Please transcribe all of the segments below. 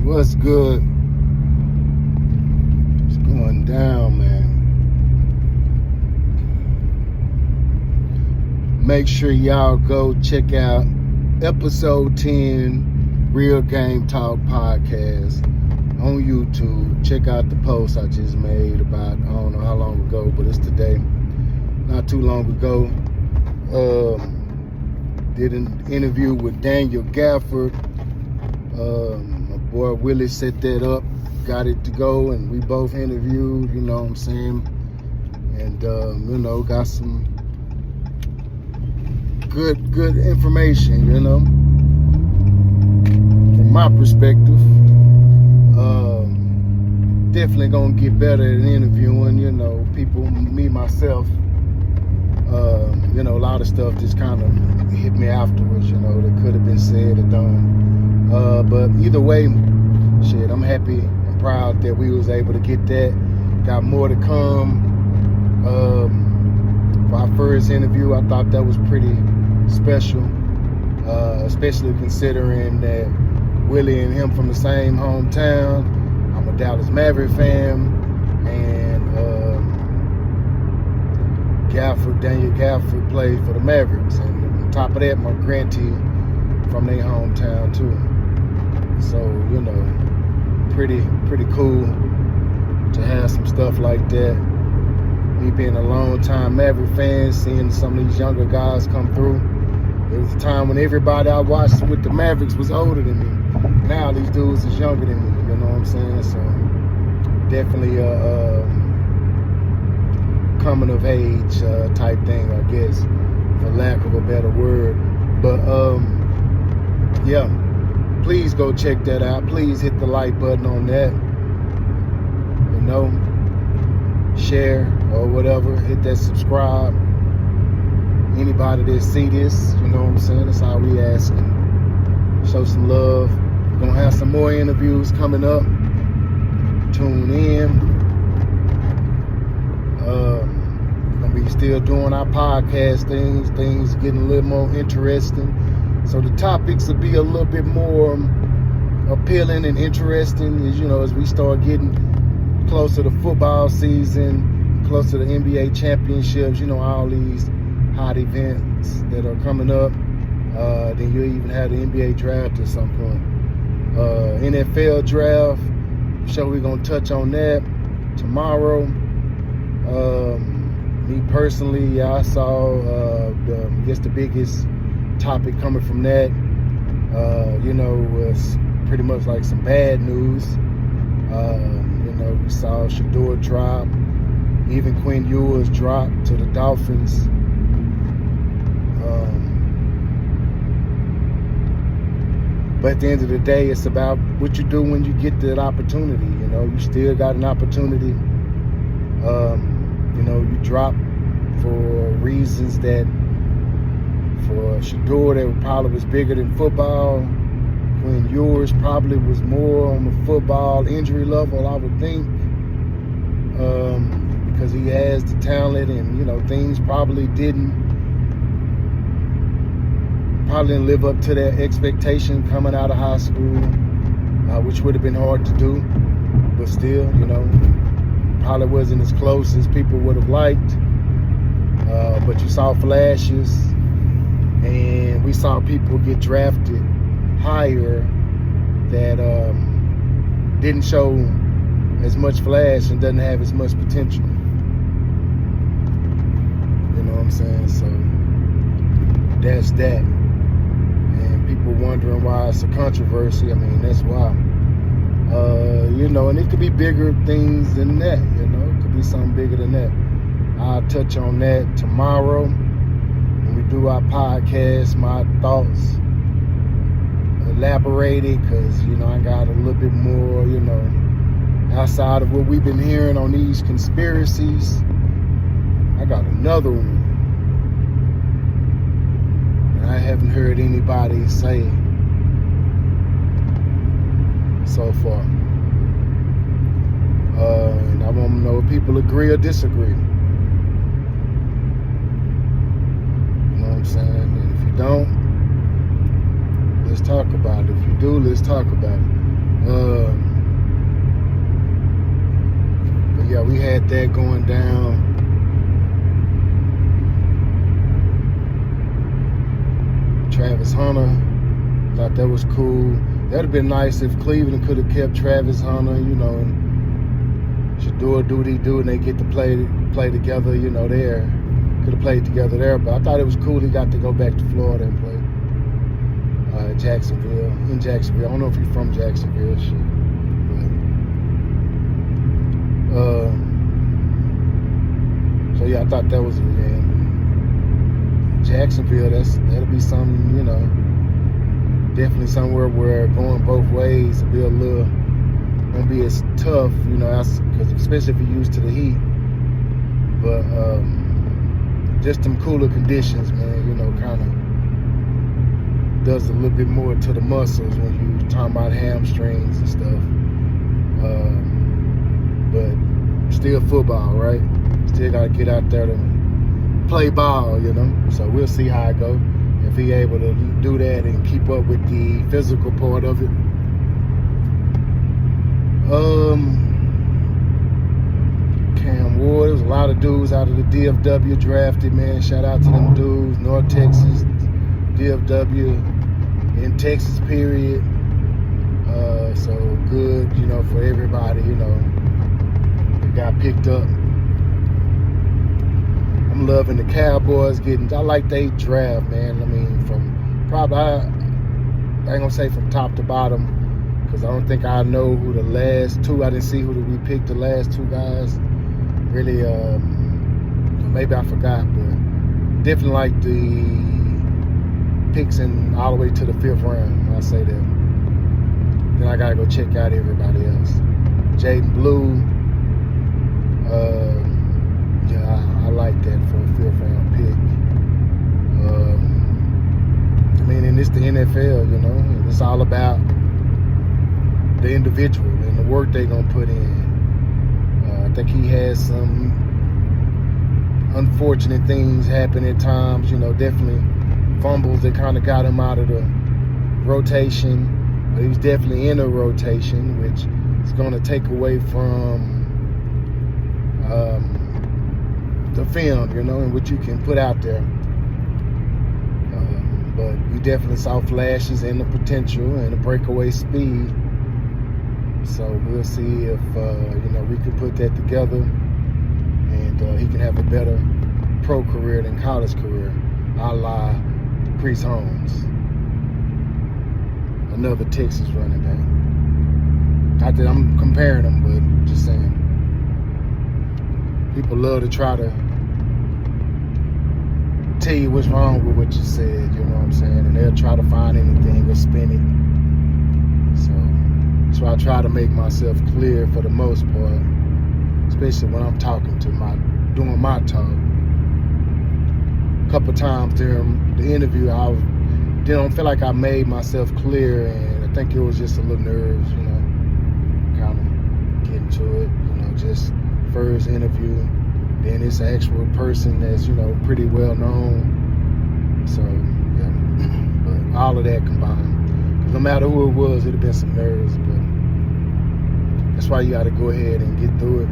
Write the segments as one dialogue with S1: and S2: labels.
S1: What's good? It's going down, man. Make sure y'all go check out episode 10 Real Game Talk podcast on YouTube. Check out the post I just made about, I don't know how long ago, but it's today. Not too long ago. Did an interview with Daniel Gafford. My boy Willie set that up, got it to go, and we both interviewed, you know what I'm saying? And, got some good information, you know, from my perspective. Definitely gonna get better at interviewing, you know, people, me, myself. A lot of stuff just kind of hit me afterwards, you know, that could have been said or done. But either way, shit, I'm happy and proud that we was able to get that. Got more to come. For our first interview, I thought that was pretty special, especially considering that Willie and him from the same hometown. I'm a Dallas Maverick fan, and Daniel Gafford played for the Mavericks, and on top of that, my grantee from their hometown too. So, you know, pretty cool to have some stuff like that. Me being a long-time Maverick fan, seeing some of these younger guys come through. There was a time when everybody I watched with the Mavericks was older than me. Now these dudes is younger than me, you know what I'm saying? So definitely a coming of age type thing, I guess, for lack of a better word. But yeah, please go check that out. Please hit the like button on that. You know, share or whatever. Hit that subscribe. Anybody that see this, you know what I'm saying? That's all we asking. Show some love. We're gonna have some more interviews coming up. Tune in. Gonna be still doing our podcast things getting a little more interesting. So the topics will be a little bit more appealing and interesting as, you know, as we start getting closer to football season, closer to NBA championships, you know, all these hot events that are coming up. Then you'll even have the NBA draft at some point. NFL draft, so we're gonna touch on that tomorrow. Me personally, I saw the biggest topic coming from that, was pretty much like some bad news. We saw Shador drop, even Quinn Ewers drop to the Dolphins. But at the end of the day, it's about what you do when you get that opportunity. You know, you still got an opportunity. You drop for reasons that for Shador that probably was bigger than football. When yours probably was more on the football injury level, I would think, because he has the talent, and, you know, things probably didn't live up to that expectation coming out of high school, which would have been hard to do, but still, you know, probably wasn't as close as people would have liked, but you saw flashes, and we saw people get drafted higher that didn't show as much flash and doesn't have as much potential. You know what I'm saying? So that's that. And people wondering why it's a controversy. I mean, that's why. And it could be bigger things than that. You know, it could be something bigger than that. I'll touch on that tomorrow when we do our podcast, my thoughts elaborated, because, you know, I got a little bit more, you know, outside of what we've been hearing on these conspiracies. I got another one and I haven't heard anybody say so far. And I want to know if people agree or disagree. You know what I'm saying? And if you don't, let's talk about it. If you do, let's talk about it. But yeah, we had that going down. Travis Hunter, thought that was cool. That'd have been nice if Cleveland could have kept Travis Hunter, and Shador do what he do, and they get to play together, there. Could have played together there, but I thought it was cool he got to go back to Florida and play. Jacksonville. I don't know if he's from Jacksonville, shit. But, so yeah, I thought that was Jacksonville, that'll be something, definitely somewhere where going both ways won't be as tough, because especially if you're used to the heat. But just them cooler conditions, man, kind of does a little bit more to the muscles when you're talking about hamstrings and stuff. But still football, right? Still got to get out there to play ball, So we'll see how it goes. If he able to do that and keep up with the physical part of it. Cam Ward, there's a lot of dudes out of the DFW drafted, man. Shout out to them dudes. North Texas, DFW, in Texas, period. So good, for everybody, that got picked up. I'm loving the Cowboys I like they draft, man. I mean, from probably, I ain't gonna say from top to bottom, because I don't think I know who the last two, I didn't see who we picked the last two guys. Really, maybe I forgot, but definitely like the picks all the way to the 5th round, I'll say that. Then I gotta go check out everybody else. Jaden Blue, I like that for a 5th round pick. And it's the NFL, and it's all about the individual and the work they're gonna put in. I think he has some unfortunate things happen at times, definitely fumbles that kind of got him out of the rotation. But he was definitely in a rotation, which is going to take away from the film, and what you can put out there. But we definitely saw flashes and the potential and the breakaway speed. So we'll see if, we can put that together and he can have a better pro career than college career, a la Priest Holmes. Another Texas running back. Not that I'm comparing them, but just saying. People love to try to tell you what's wrong with what you said, you know what I'm saying? And they'll try to find anything or spin it. So I try to make myself clear for the most part, especially when I'm doing my talk. A couple times during the interview, I didn't feel like I made myself clear, and I think it was just a little nerves, kind of getting to it, just first interview. Then it's an actual person that's, pretty well known. So, yeah, but all of that combined. Because no matter who it was, it'd have been some nerves, but that's why you got to go ahead and get through it.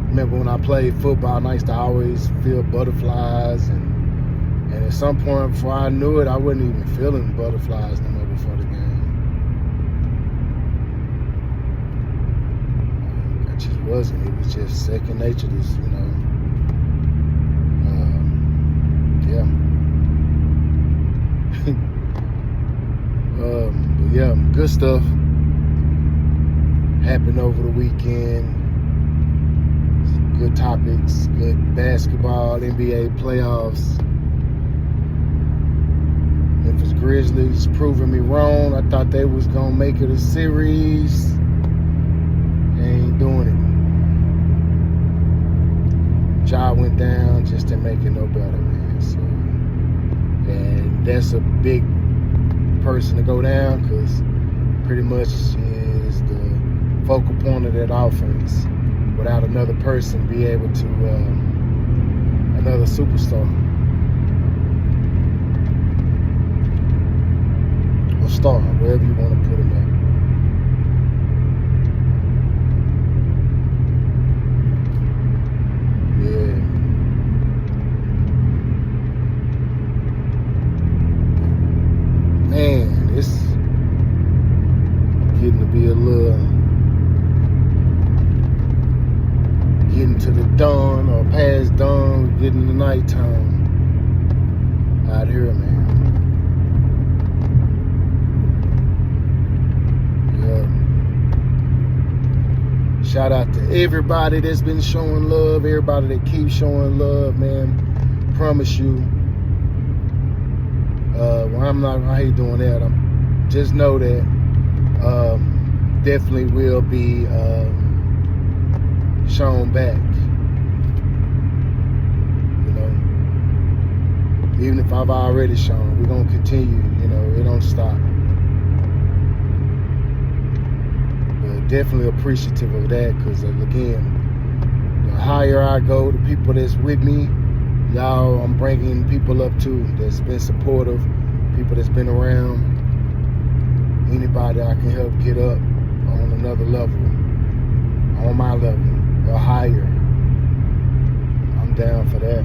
S1: Remember when I played football, I used to always feel butterflies, and at some point before I knew it, I wasn't even feeling butterflies no more before the game. I just wasn't. It was just second nature, yeah. But yeah, good stuff happened over the weekend. Some good topics, good basketball, NBA playoffs. Memphis Grizzlies proving me wrong. I thought they was gonna make it a series. They ain't doing it. Ja went down, just didn't make it no better, man. So, and that's a big person to go down, because pretty much is the focal point of that offense. Without another person be able to, another superstar or star, wherever you want to put him at. Shout out to everybody that's been showing love, everybody that keeps showing love, man. Promise you. I hate doing that. Just know that definitely will be shown back. You know, even if I've already shown, we're gonna continue. You know, it don't stop. But definitely appreciative of that, because again, the higher I go, the people that's with me, y'all, I'm bringing people up too that's been supportive, people that's been around. Anybody I can help get up on another level, on my level, or higher, I'm down for that.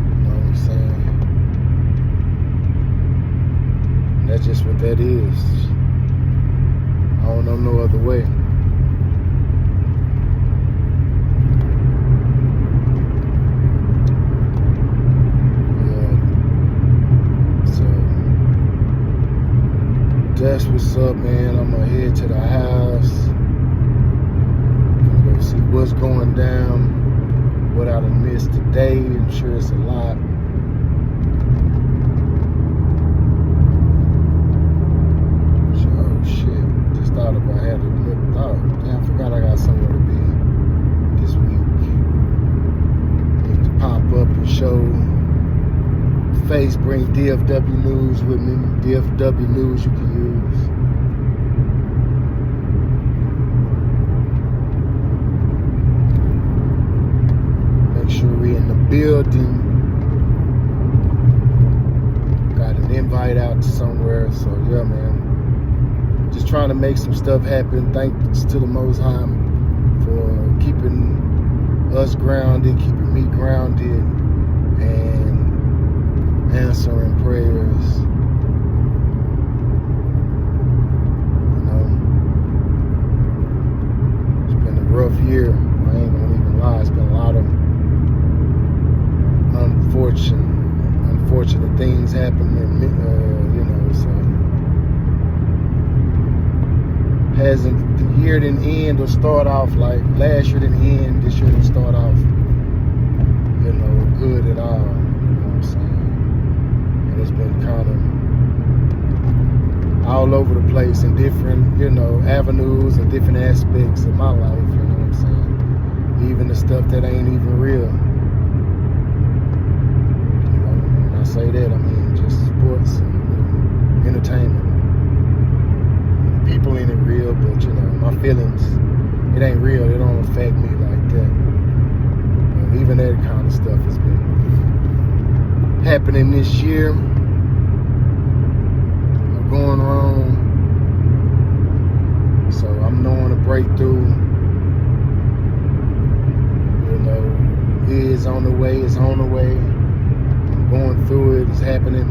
S1: You know what I'm saying? That's just what that is. I don't know no other way. That's what's up, man. I'm gonna head to the house. Gonna go see what's going down, what I done missed today. I'm sure it's a lot. Oh shit! Just thought if I had a look. Oh, damn! I forgot I got somewhere to be this week. Need to pop up and show face, bring DFW news with me. DFW news you can use. Make sure we're in the building. Got an invite out to somewhere, so yeah, man. Just trying to make some stuff happen. Thanks to the Most High for keeping us grounded, keeping me grounded, and answering prayers. You know, it's been a rough year. I ain't gonna even lie. It's been a lot of unfortunate things happening. You know, so hasn't the year didn't end or start off like last year didn't end. This year didn't start off, you know, good at all. You know what I'm saying? It's been kind of all over the place in different, you know, avenues and different aspects of my life, you know what I'm saying? Even the stuff that ain't even real. You know, when I say that, I mean just sports and, you know, entertainment. People ain't it real, but, you know, my feelings, it ain't real. It don't affect me like that. But even that kind of stuff has been happening this year, going wrong. So I'm knowing a breakthrough. You know, is on the way. It's on the way. I'm going through it. It's happening.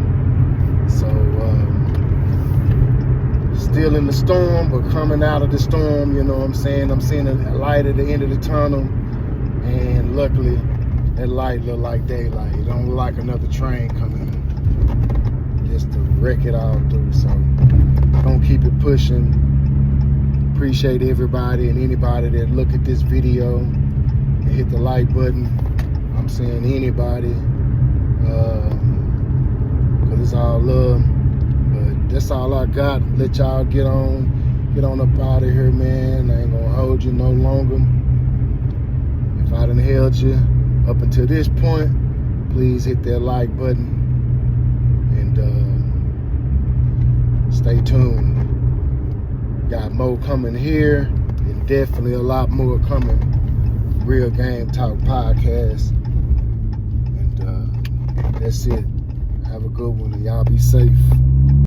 S1: So still in the storm, but coming out of the storm. You know what I'm saying? I'm seeing a light at the end of the tunnel, and luckily that light look like daylight. It don't look like another train coming just to wreck it all through. So don't keep it pushing. Appreciate everybody and anybody that look at this video and hit the like button. I'm saying anybody, cause it's all love. But that's all I got. Let y'all get on up out of here, man. I ain't gonna hold you no longer. If I done held you up until this point, please hit that like button and stay tuned. Got more coming here, and definitely a lot more coming. Real Game Talk Podcast. And that's it. Have a good one, and y'all be safe.